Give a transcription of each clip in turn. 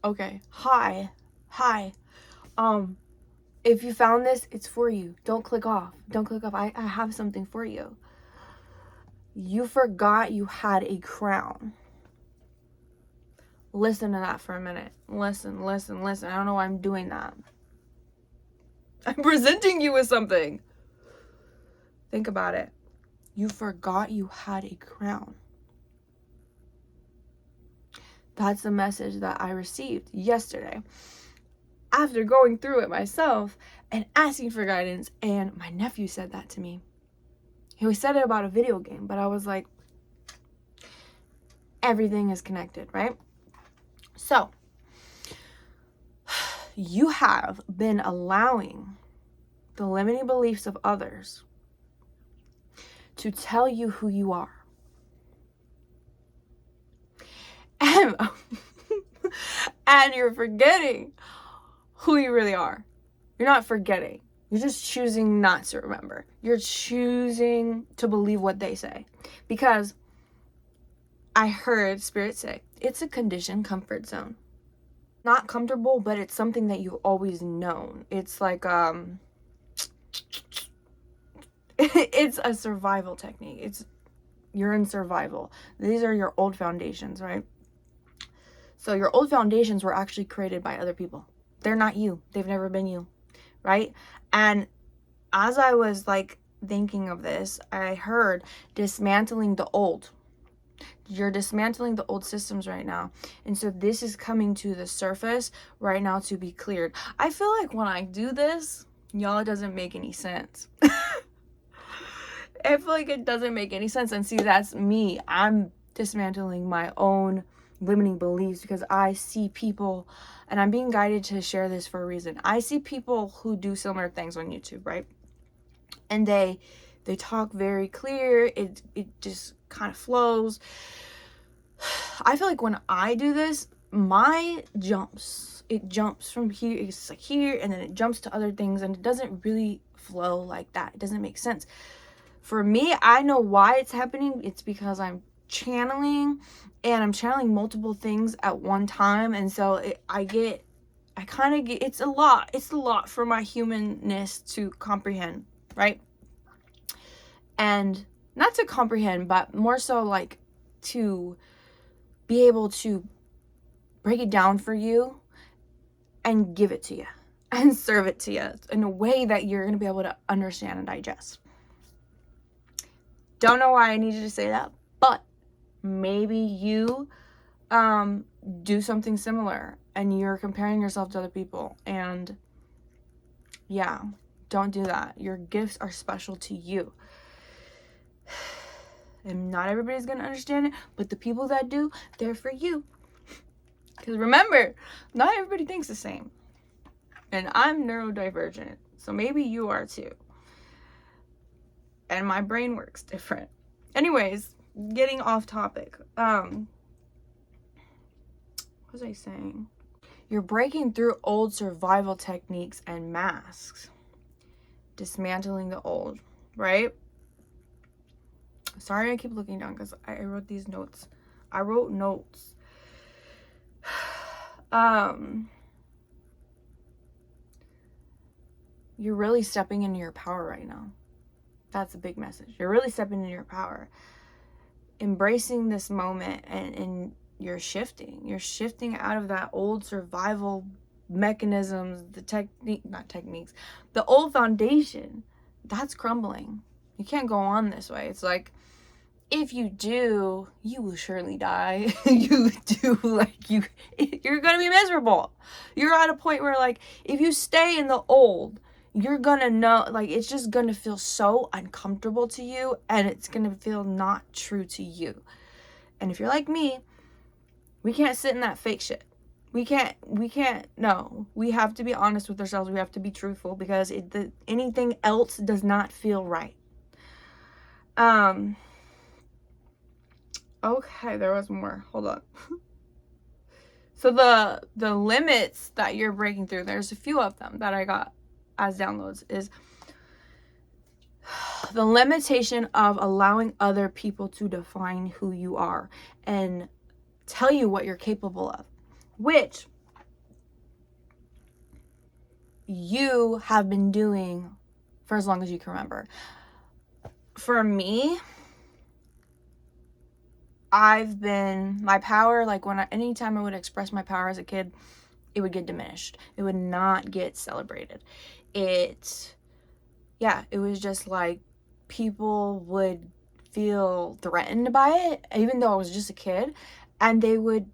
Okay. Hi. If you found this, it's for you. Don't click off. I have something for you. You forgot you had a crown. Listen to that for a minute. Listen. I don't know why I'm doing that. I'm presenting you with something. Think about it. You forgot you had a crown. That's the message that I received yesterday after going through it myself and asking for guidance. And my nephew said that to me. He said it about a video game, but I was like, everything is connected, right? So, you have been allowing the limiting beliefs of others to tell you who you are. And you're forgetting who you really are. You're not forgetting. You're just choosing not to remember. You're choosing to believe what they say. Because I heard Spirit say, it's a conditioned comfort zone. Not comfortable, but it's something that you've always known. It's like, it's a survival technique. You're in survival. These are your old foundations, right? So your old foundations were actually created by other people. They're not you. They've never been you, right? And as I was like thinking of this, I heard dismantling the old. You're dismantling the old systems right now. And so this is coming to the surface right now to be cleared. I feel like when I do this, y'all, it doesn't make any sense. I feel like it doesn't make any sense. And see, that's me. I'm dismantling my own limiting beliefs because I see people, and I'm being guided to share this for a reason. I see people who do similar things on YouTube, right? And they talk very clear. It just kind of flows. I feel like when I do this, it jumps from here. It's like here, and then it jumps to other things, and it doesn't really flow like that. It doesn't make sense. For me, I know why it's happening. It's because I'm channeling, and I'm channeling multiple things at one time. And so it's a lot for my humanness to comprehend, right? And not to comprehend, but more so like to be able to break it down for you and give it to you and serve it to you in a way that you're going to be able to understand and digest. Don't know why I needed to say that, but maybe you do something similar and you're comparing yourself to other people. And yeah, don't do that. Your gifts are special to you. And not everybody's going to understand it, but the people that do, they're for you. Because remember, not everybody thinks the same. And I'm neurodivergent, so maybe you are too. And my brain works different. Anyways, getting off topic. What was I saying? You're breaking through old survival techniques and masks. Dismantling the old, right? Sorry, I keep looking down because I wrote these notes. I wrote notes. You're really stepping into your power right now. That's a big message. You're really stepping into your power. Embracing this moment, and you're shifting. You're shifting out of that old survival mechanisms, the old foundation. That's crumbling. You can't go on this way. It's like, if you do, you will surely die. You're gonna be miserable. You're at a point where, like, if you stay in the old, you're gonna know, like, it's just gonna feel so uncomfortable to you, and it's gonna feel not true to you. And if you're like me, we can't sit in that fake shit. We can't, no. We have to be honest with ourselves. We have to be truthful, because anything else does not feel right. Okay, there was more. Hold on. So the limits that you're breaking through, there's a few of them that I got as downloads, is the limitation of allowing other people to define who you are and tell you what you're capable of, which you have been doing for as long as you can remember. For me, my power, like anytime I would express my power as a kid, it would get diminished. It would not get celebrated. It was just like people would feel threatened by it, even though I was just a kid, and they would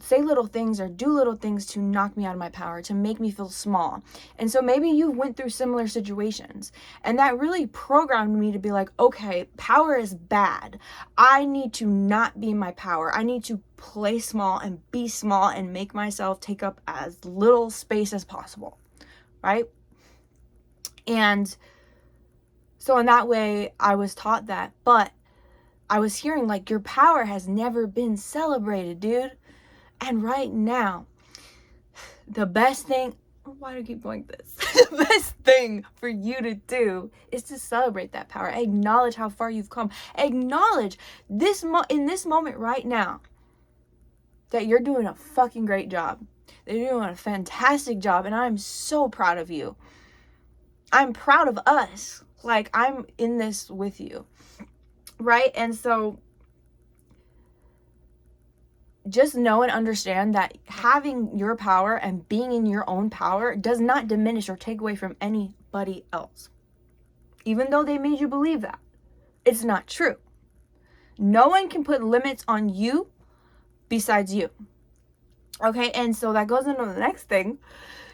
say little things or do little things to knock me out of my power, to make me feel small. And so maybe you went through similar situations, and that really programmed me to be like, okay, power is bad. I need to not be in my power. I need to play small and be small and make myself take up as little space as possible, right? And so in that way, I was taught that, but I was hearing like, your power has never been celebrated, dude. And right now, the best thing, why do I keep going this? The best thing for you to do is to celebrate that power. Acknowledge how far you've come. Acknowledge in this moment right now that you're doing a fucking great job. That you're doing a fantastic job, and I'm so proud of you. I'm proud of us. Like, I'm in this with you, right? And so just know and understand that having your power and being in your own power does not diminish or take away from anybody else. Even though they made you believe that, it's not true. No one can put limits on you besides you. Okay, and so that goes into the next thing.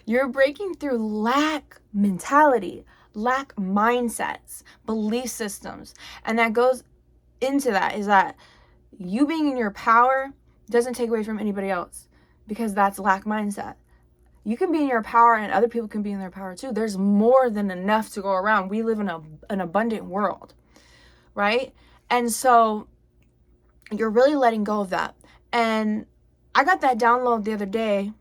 You're breaking through lack mentality, lack mindsets, belief systems. And that goes into that is that you being in your power doesn't take away from anybody else, because that's lack mindset. You can be in your power and other people can be in their power too. There's more than enough to go around. We live in an abundant world, right? And so you're really letting go of that. And I got that download the other day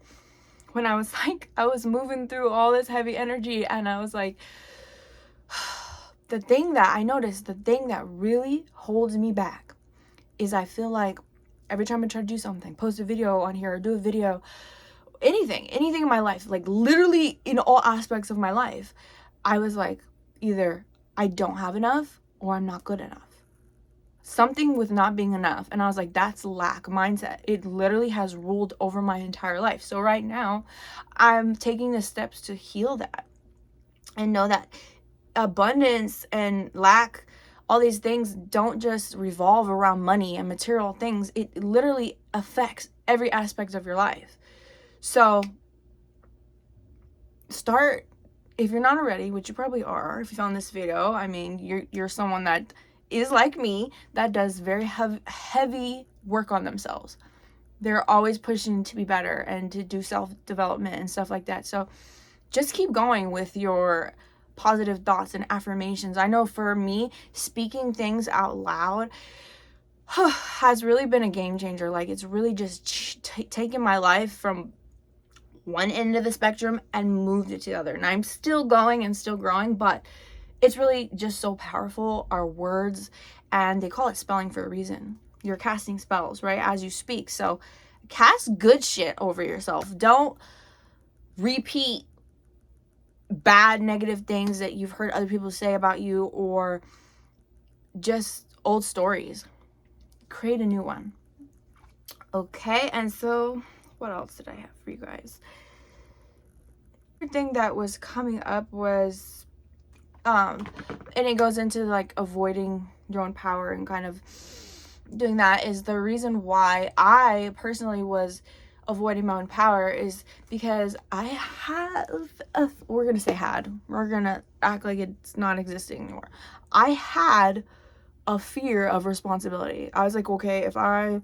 when I was moving through all this heavy energy, and I was like, the thing that really holds me back is I feel like every time I try to do something, post a video on here or do a video, anything in my life, like literally in all aspects of my life, I was like, either I don't have enough or I'm not good enough. Something with not being enough. And I was like, that's lack mindset. It literally has ruled over my entire life. So right now, I'm taking the steps to heal that and know that abundance and lack, all these things don't just revolve around money and material things. It literally affects every aspect of your life. So start, if you're not already, which you probably are, if you found this video, I mean, you're someone that is like me, that does very heavy work on themselves. They're always pushing to be better and to do self-development and stuff like that. So just keep going with your positive thoughts and affirmations. I know for me, speaking things out loud has really been a game changer. Like, it's really just taken my life from one end of the spectrum and moved it to the other. And I'm still going and still growing, but it's really just so powerful, our words, and they call it spelling for a reason. You're casting spells, right, as you speak. So cast good shit over yourself. Don't repeat bad, negative things that you've heard other people say about you, or just old stories. Create a new one. Okay, and so what else did I have for you guys? The thing that was coming up was and it goes into like avoiding your own power and kind of doing that, is the reason why I personally was avoiding my own power is because I have we're gonna act like it's not existing anymore. I had a fear of responsibility. I was like, okay, if I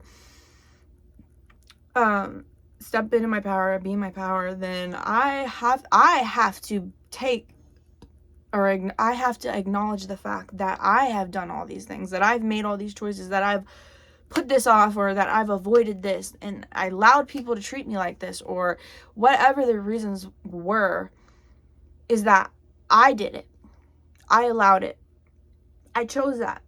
step into my power and be in my power, then I have to take, or I have to acknowledge the fact that I have done all these things, that I've made all these choices, that I've put this off, or that I've avoided this, and I allowed people to treat me like this, or whatever the reasons were, is that I did it. I allowed it. I chose that.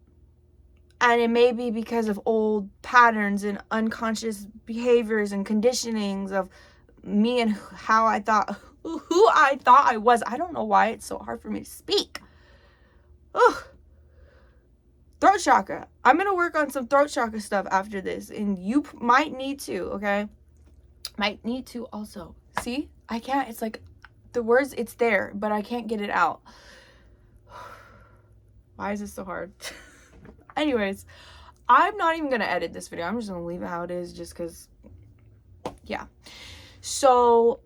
And it may be because of old patterns and unconscious behaviors and conditionings of me and how I thought, who I thought I was. I don't know why it's so hard for me to speak. Ugh. Throat chakra. I'm going to work on some throat chakra stuff after this. And you might need to, okay? Might need to also. See? I can't. It's like the words, it's there, but I can't get it out. Why is this so hard? Anyways, I'm not even going to edit this video. I'm just going to leave it how it is just because, yeah. So,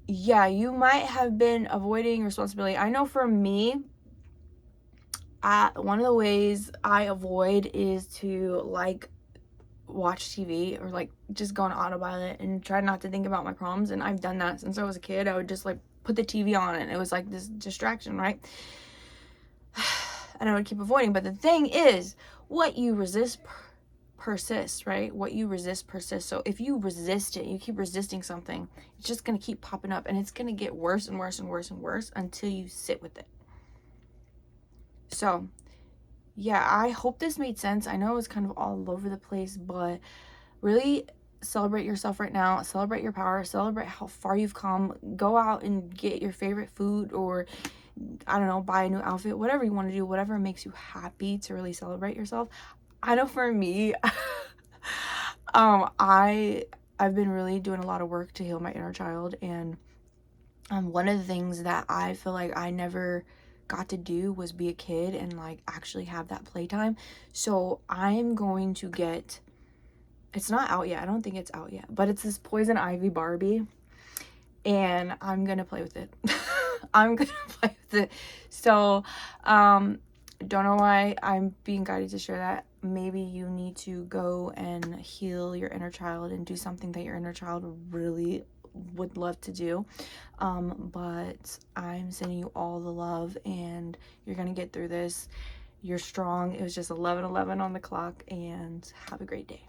yeah, you might have been avoiding responsibility. I know for me, one of the ways I avoid is to like watch TV or like just go on autopilot and try not to think about my problems. And I've done that since I was a kid. I would just like put the TV on and it was like this distraction, right? And I would keep avoiding. But the thing is, what you resist persists, right? What you resist persists. So if you resist it, you keep resisting something, it's just going to keep popping up and it's going to get worse and worse and worse and worse until you sit with it. So, yeah, I hope this made sense. I know it was kind of all over the place, but really celebrate yourself right now. Celebrate your power. Celebrate how far you've come. Go out and get your favorite food, or I don't know, buy a new outfit, whatever you want to do, whatever makes you happy to really celebrate yourself. I know for me, I've been really doing a lot of work to heal my inner child, and one of the things that I feel like I never got to do was be a kid and like actually have that playtime. So I'm going to get, it's not out yet, I don't think it's out yet, but it's this Poison Ivy Barbie and I'm gonna play with it. I'm gonna play with it. So don't know why I'm being guided to share that. Maybe you need to go and heal your inner child and do something that your inner child really would love to do. But I'm sending you all the love and you're gonna get through this. You're strong. It was just 11:11 on the clock, and have a great day.